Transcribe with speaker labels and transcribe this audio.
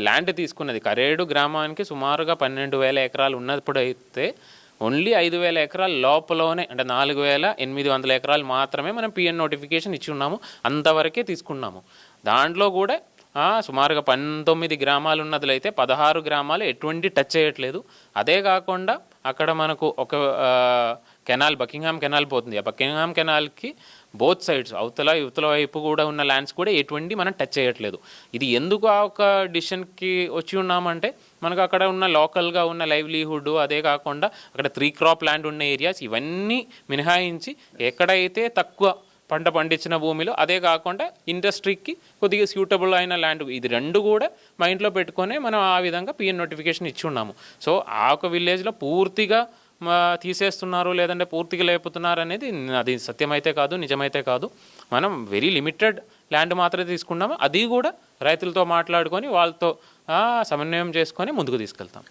Speaker 1: Land తీసుకున్నది కరేడు గ్రామానికి సుమారుగా 12,000 ఎకరాలు ఉన్నప్పుడైతే ఓన్లీ 5,000 ఎకరాల లోపలనే అంటే 4,800 ఎకరాలు మాత్రమే మనం పిఎన్ నోటిఫికేషన్ ఇచ్చి ఉన్నాము, అంతవరకే తీసుకున్నాము. దాంట్లో కూడా సుమారుగా 19 గ్రామాలు ఉన్నదులైతే 16 గ్రామాలు ఎటువంటి టచ్ చేయట్లేదు. అదే కాకుండా అక్కడ మనకు ఒక కెనాల్ బకింగ్హామ్ కెనాల్ పోతుంది. ఆ బకింగ్హామ్ కెనాల్కి బోత్ సైడ్స్ యువతల వైపు కూడా ఉన్న ల్యాండ్స్ కూడా ఎటువంటి మనం టచ్ చేయట్లేదు. ఇది ఎందుకు ఆ ఒక డిసిషన్కి వచ్చి ఉన్నామంటే మనకు అక్కడ ఉన్న లోకల్గా ఉన్న లైవ్లీహుడ్, అదే కాకుండా అక్కడ 3 క్రాప్ ల్యాండ్ ఉన్న ఏరియాస్ ఇవన్నీ మినహాయించి ఎక్కడైతే తక్కువ పంట పండించిన భూమిలో, అదే కాకుండా ఇండస్ట్రీకి కొద్దిగా సూటబుల్ అయిన ల్యాండ్, ఇది రెండు కూడా మైండ్లో పెట్టుకొని మనం ఆ విధంగా పిఎన్ నోటిఫికేషన్ ఇచ్చి ఉన్నాము. సో ఆ ఒక విలేజ్లో పూర్తిగా తీసేస్తున్నారు లేదంటే పూర్తిగా లేపుతున్నారు అనేది అది సత్యమైతే కాదు, నిజమైతే కాదు. మనం వెరీ లిమిటెడ్ ల్యాండ్ మాత్రమే తీసుకున్నాము. అది కూడా రైతులతో మాట్లాడుకొని వాళ్ళతో సమన్వయం చేసుకొని ముందుకు తీసుకెళ్తాం.